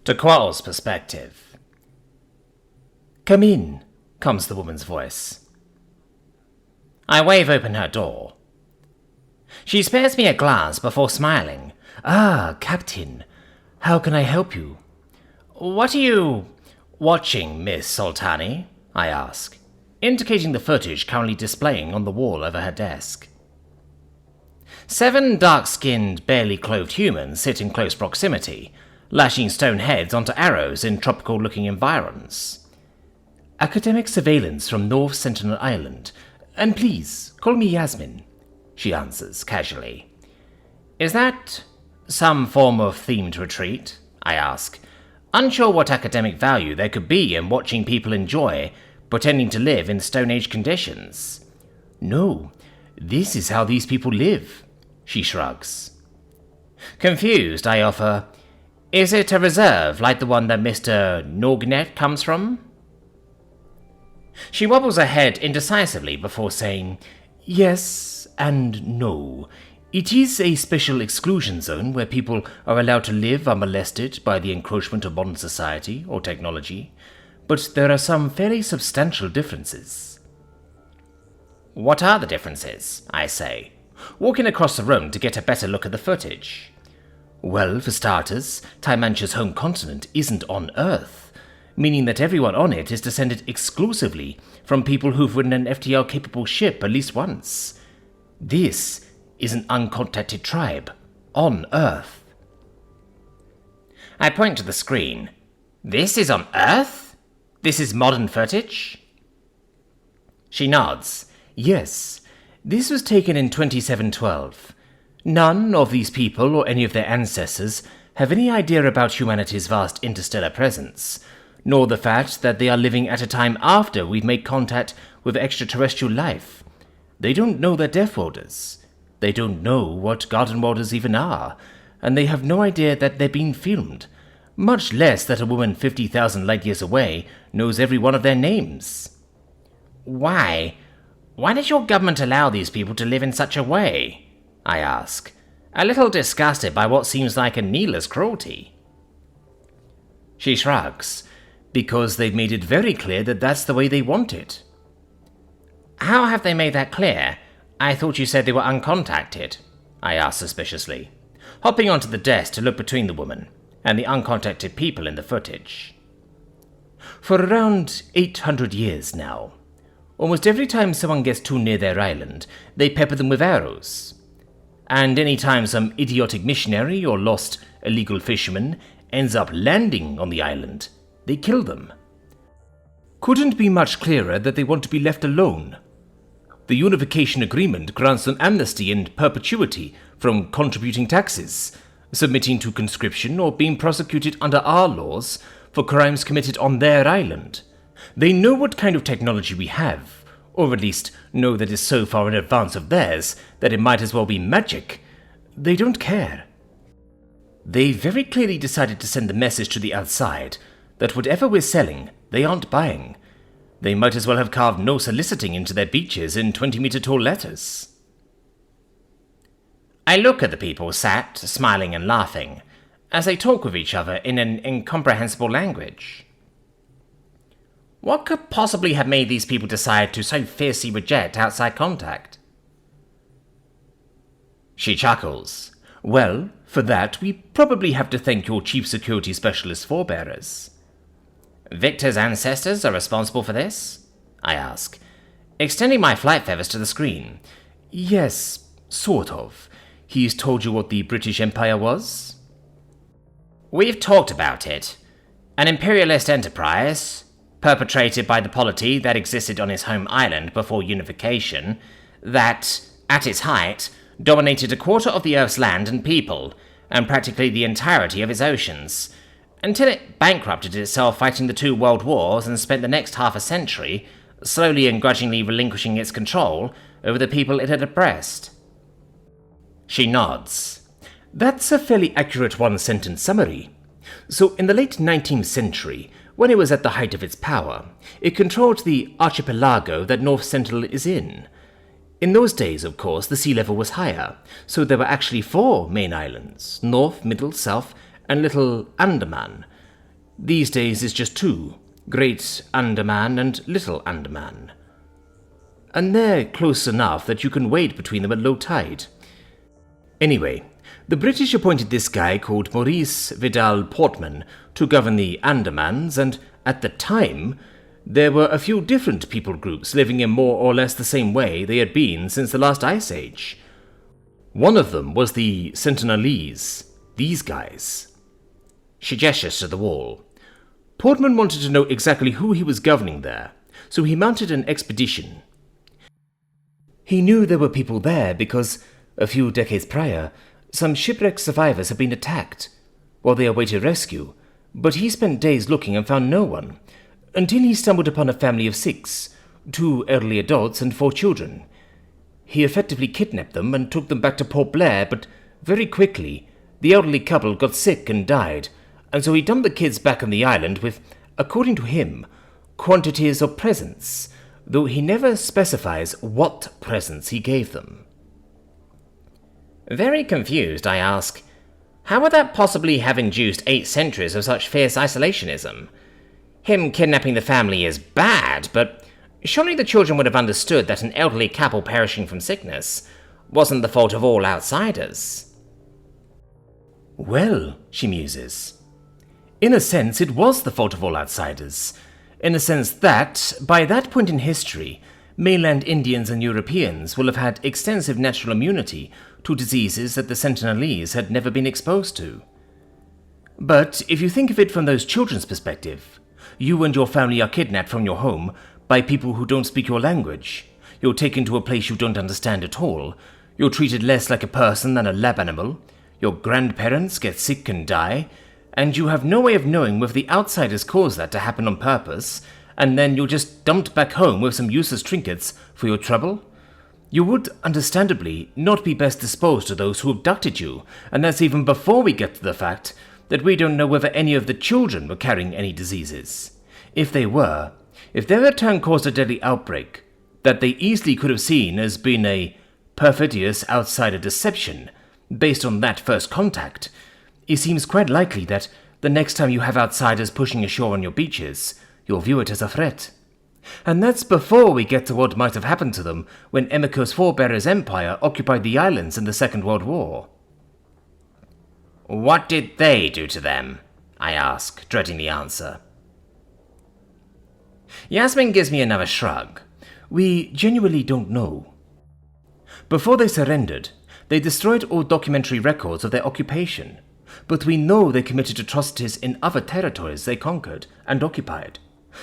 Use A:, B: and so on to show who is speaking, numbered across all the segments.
A: to Quall's perspective.
B: "Come in," comes the woman's voice.
A: I wave open her door. She spares me a glance before smiling.
B: "Ah, Captain. How can I help you?"
A: What are you watching, Miss Soltani? I ask, indicating the footage currently displaying on the wall over her desk. 7 dark-skinned, barely clothed humans sit in close proximity, lashing stone heads onto arrows in tropical-looking environs.
B: "Academic surveillance from North Sentinel Island. And please, call me Yasmin," she answers casually.
A: Is that some form of themed retreat? I ask, unsure what academic value there could be in watching people enjoy pretending to live in Stone Age conditions.
B: "No, this is how these people live," she shrugs.
A: Confused, I offer, is it a reserve like the one that Mr. Norgnet comes from? She wobbles her head indecisively before saying,
B: "Yes and no. It is a special exclusion zone where people are allowed to live unmolested by the encroachment of modern society or technology, but there are some fairly substantial differences."
A: What are the differences? I say, walking across the room to get a better look at the footage.
B: "Well, for starters, Tymantia's home continent isn't on Earth, meaning that everyone on it is descended exclusively from people who've ridden an FTL-capable ship at least once. This is an uncontacted tribe on Earth."
A: I point to the screen. This is on Earth? This is modern footage? She nods.
B: "Yes, this was taken in 2712. None of these people or any of their ancestors have any idea about humanity's vast interstellar presence, nor the fact that they are living at a time after we've made contact with extraterrestrial life. They don't know their death warders. They don't know what garden warders even are, and they have no idea that they're being filmed, much less that a woman 50,000 light years away knows every one of their names."
A: Why? Why does your government allow these people to live in such a way? I ask, a little disgusted by what seems like a needless cruelty.
B: She shrugs, "Because they've made it very clear that that's the way they want it."
A: How have they made that clear? I thought you said they were uncontacted, I asked suspiciously, hopping onto the desk to look between the woman and the uncontacted people in the footage.
B: "For around 800 years now. Almost every time someone gets too near their island, they pepper them with arrows. And any time some idiotic missionary or lost illegal fisherman ends up landing on the island, they kill them. Couldn't be much clearer that they want to be left alone. The Unification Agreement grants them amnesty and perpetuity from contributing taxes, submitting to conscription, or being prosecuted under our laws for crimes committed on their island. They know what kind of technology we have, or at least know that it's so far in advance of theirs that it might as well be magic. They don't care. They very clearly decided to send the message to the outside that whatever we're selling, they aren't buying. They might as well have carved no soliciting into their beaches in 20-meter-tall letters."
A: I look at the people sat, smiling and laughing, as they talk with each other in an incomprehensible language. What could possibly have made these people decide to so fiercely reject outside contact?
B: She chuckles. "Well, for that we probably have to thank your Chief Security Specialist forebearers."
A: Victor's ancestors are responsible for this? I ask, extending my flight feathers to the screen.
B: "Yes, sort of. He's told you what the British Empire was?"
A: "We've talked about it. An imperialist enterprise, perpetrated by the polity that existed on his home island before unification, that, at its height, dominated a quarter of the Earth's land and people, and practically the entirety of its oceans, until it bankrupted itself fighting the 2 world wars and spent the next half a century slowly and grudgingly relinquishing its control over the people it had oppressed."
B: She nods. "That's a fairly accurate one-sentence summary. So in the late 19th century, when it was at the height of its power, it controlled the archipelago that North Sentinel is in. In those days, of course, the sea level was higher, so there were actually 4 main islands, North, Middle, South, and Little Andaman. These days it's just two, Great Andaman and Little Andaman. And they're close enough that you can wade between them at low tide. Anyway, the British appointed this guy called Maurice Vidal Portman to govern the Andamans, and at the time, there were a few different people groups living in more or less the same way they had been since the last ice age. One of them was the Sentinelese, these guys. She gestures to the wall. Portman wanted to know exactly who he was governing there, so he mounted an expedition. He knew there were people there because, a few decades prior, some shipwreck survivors had been attacked while they awaited rescue, but he spent days looking and found no one, until he stumbled upon a family of 6, 2 elderly adults and 4 children. He effectively kidnapped them and took them back to Port Blair, but very quickly, the elderly couple got sick and died, and so he dumped the kids back on the island with, according to him, quantities of presents, though he never specifies what presents he gave them.
A: Very confused, I ask, how would that possibly have induced 8 centuries of such fierce isolationism? Him kidnapping the family is bad, but surely the children would have understood that an elderly couple perishing from sickness wasn't the fault of all outsiders.
B: Well, she muses, in a sense it was the fault of all outsiders, in a sense that, by that point in history, mainland Indians and Europeans will have had extensive natural immunity to diseases that the Sentinelese had never been exposed to. But if you think of it from those children's perspective, you and your family are kidnapped from your home by people who don't speak your language. You're taken to a place you don't understand at all. You're treated less like a person than a lab animal. Your grandparents get sick and die, and you have no way of knowing whether the outsiders caused that to happen on purpose, and then you're just dumped back home with some useless trinkets for your trouble. You would, understandably, not be best disposed to those who abducted you, and that's even before we get to the fact that we don't know whether any of the children were carrying any diseases. If they were, if their return caused a deadly outbreak, that they easily could have seen as being a perfidious outsider deception based on that first contact, it seems quite likely that the next time you have outsiders pushing ashore on your beaches, you'll view it as a threat. And that's before we get to what might have happened to them when Emiko's forebearers' empire occupied the islands in the Second World War.
A: What did they do to them? I ask, dreading the answer.
B: Yasmin gives me another shrug. We genuinely don't know. Before they surrendered, they destroyed all documentary records of their occupation, but we know they committed atrocities in other territories they conquered and occupied.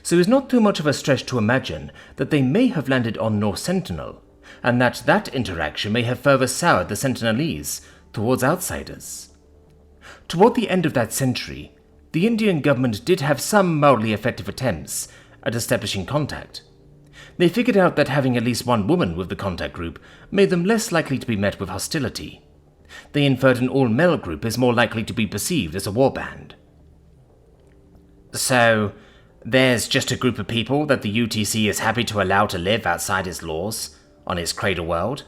B: So it's not too much of a stretch to imagine that they may have landed on North Sentinel, and that interaction may have further soured the Sentinelese towards outsiders. Toward the end of that century, the Indian government did have some mildly effective attempts at establishing contact. They figured out that having at least one woman with the contact group made them less likely to be met with hostility. They inferred an all-male group is more likely to be perceived as a warband.
A: So, there's just a group of people that the UTC is happy to allow to live outside its laws, on its cradle world,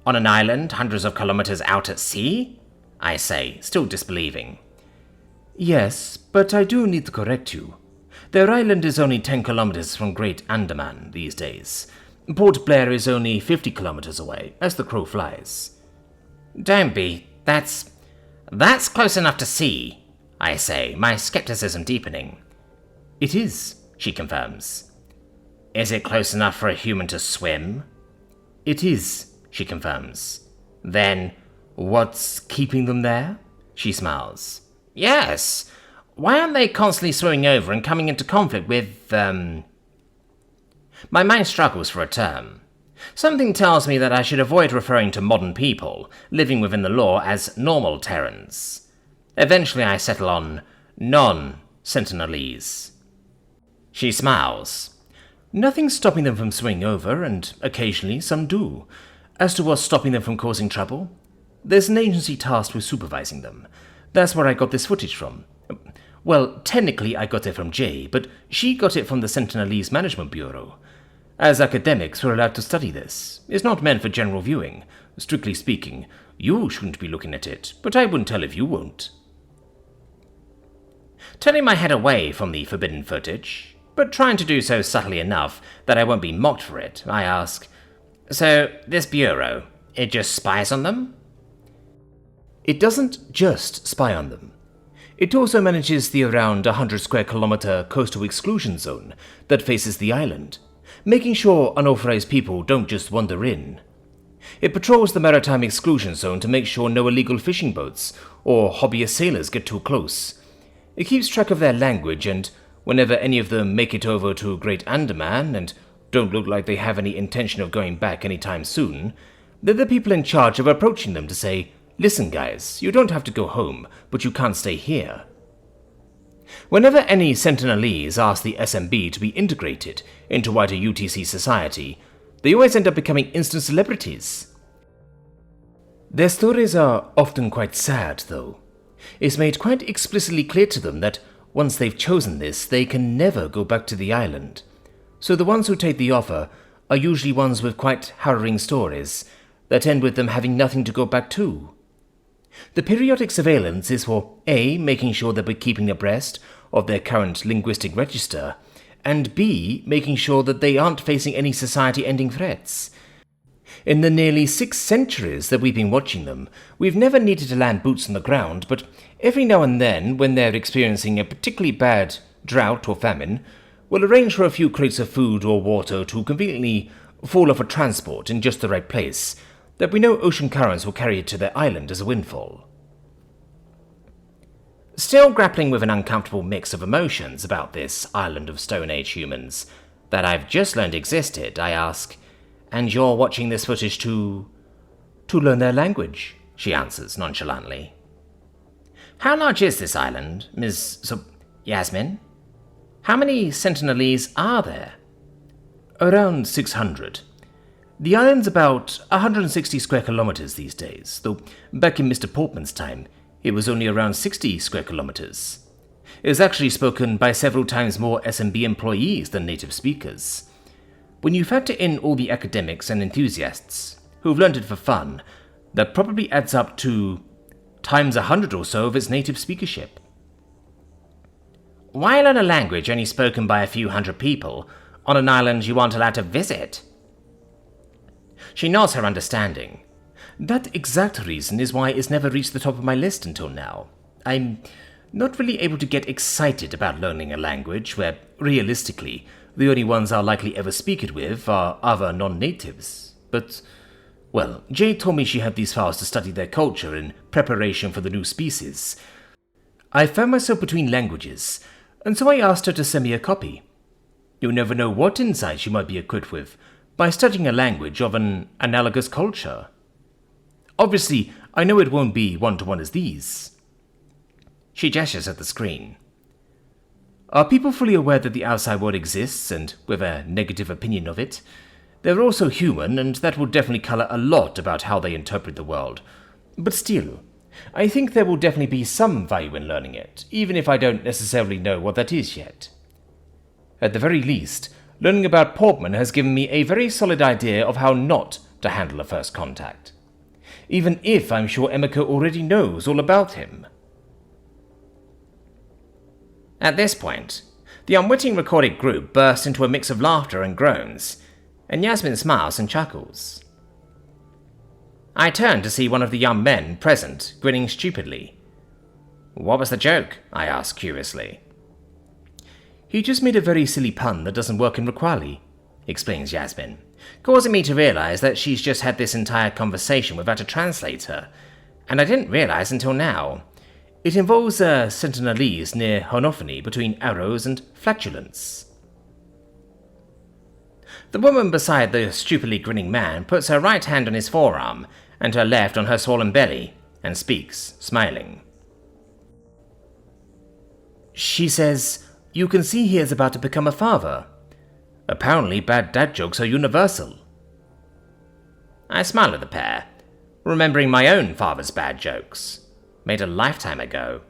A: on an island hundreds of kilometers out at sea? I say, still disbelieving.
B: Yes, but I do need to correct you. Their island is only 10 kilometers from Great Andaman these days. Port Blair is only 50 kilometers away, as the crow flies.
A: Don't be. That's close enough to see, I say, my skepticism deepening.
B: It is, she confirms.
A: Is it close enough for a human to swim?
B: It is, she confirms. Then, what's keeping them there? She smiles.
A: Yes. Why aren't they constantly swimming over and coming into conflict with, My mind struggles for a term. Something tells me that I should avoid referring to modern people living within the law as normal Terrans. Eventually I settle on non-Sentinelese.
B: She smiles. Nothing's stopping them from swimming over, and occasionally some do. As to what's stopping them from causing trouble, there's an agency tasked with supervising them. That's where I got this footage from. Well, technically I got it from Jay, but she got it from the Sentinelese Management Bureau. As academics, we're allowed to study this. It's not meant for general viewing. Strictly speaking, you shouldn't be looking at it, but I wouldn't tell if you won't.
A: turning my head away from the forbidden footage, but trying to do so subtly enough that I won't be mocked for it. I ask, "So, this bureau, it just spies on them?"
B: It doesn't just spy on them. It also manages the around 100 square kilometer coastal exclusion zone that faces the island, making sure unauthorized people don't just wander in. It patrols the maritime exclusion zone to make sure no illegal fishing boats or hobbyist sailors get too close. It keeps track of their language, and whenever any of them make it over to Great Andaman and don't look like they have any intention of going back anytime soon, they're the people in charge of approaching them to say, "Listen guys, you don't have to go home, but you can't stay here." Whenever any Sentinelese ask the SMB to be integrated into wider UTC society, they always end up becoming instant celebrities. Their stories are often quite sad, though. It's made quite explicitly clear to them that once they've chosen this, they can never go back to the island. So the ones who take the offer are usually ones with quite harrowing stories that end with them having nothing to go back to. The periodic surveillance is for A, making sure that we're keeping abreast of their current linguistic register, and B, making sure that they aren't facing any society-ending threats. In the nearly 6 centuries that we've been watching them, we've never needed to land boots on the ground, but every now and then, when they're experiencing a particularly bad drought or famine, we'll arrange for a few crates of food or water to conveniently fall off a transport in just the right place, that we know ocean currents will carry it to their island as a windfall.
A: Still grappling with an uncomfortable mix of emotions about this island of Stone Age humans that I've just learned existed, I ask, "And you're watching this footage to
B: learn their language,"
A: she answers nonchalantly. "How large is this island, Yasmin? How many Sentinelese are there?"
B: Around 600. The island's about 160 square kilometers these days, though back in Mr. Portman's time, it was only around 60 square kilometers. It was actually spoken by several times more SMB employees than native speakers. When you factor in all the academics and enthusiasts who've learned it for fun, that probably adds up to times 100 or so of its native speakership.
A: Why learn a language only spoken by a few hundred people on an island you aren't allowed to visit? She nods her understanding.
B: That exact reason is why it's never reached the top of my list until now. I'm not really able to get excited about learning a language where, realistically, the only ones I'll likely ever speak it with are other non-natives. But, well, Jade told me she had these files to study their culture in preparation for the new species. I found myself between languages, and so I asked her to send me a copy. You never know what insights you might be equipped with by studying a language of an analogous culture. Obviously, I know it won't be one-to-one as these.
A: She gestures at the screen.
B: Are people fully aware that the outside world exists and with a negative opinion of it? They're also human, and that will definitely colour a lot about how they interpret the world. But still, I think there will definitely be some value in learning it, even if I don't necessarily know what that is yet. At the very least, learning about Portman has given me a very solid idea of how not to handle a first contact. Even if I'm sure Emika already knows all about him.
A: At this point, the unwitting recorded group bursts into a mix of laughter and groans, and Yasmin smiles and chuckles. I turn to see one of the young men present, grinning stupidly. "What was the joke?" I ask curiously.
B: "He just made a very silly pun that doesn't work in Requali," explains Yasmin,
A: causing me to realize that she's just had this entire conversation without a translator, and I didn't realize until now.
B: It involves a Sentinelese near homophony between arrows and flatulence.
A: The woman beside the stupidly grinning man puts her right hand on his forearm and her left on her swollen belly, and speaks, smiling.
B: She says, "You can see he is about to become a father. Apparently bad dad jokes are universal."
A: I smile at the pair, remembering my own father's bad jokes, made a lifetime ago.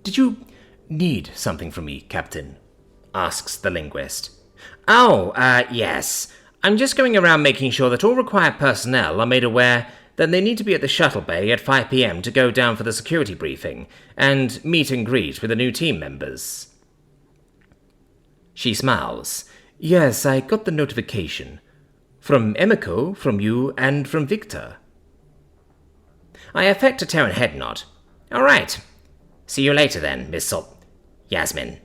B: "Did you need something from me, Captain?"
A: asks the linguist. "Oh, yes. I'm just going around making sure that all required personnel are made aware
B: then they need to be at the shuttle bay at 5 p.m. to go down for the security briefing and meet and greet with the new team members. She smiles. Yes, I got the notification. From Emiko, from you, and from Victor.
A: I affect a Terran head nod. All right. See you later then, Miss Yasmin.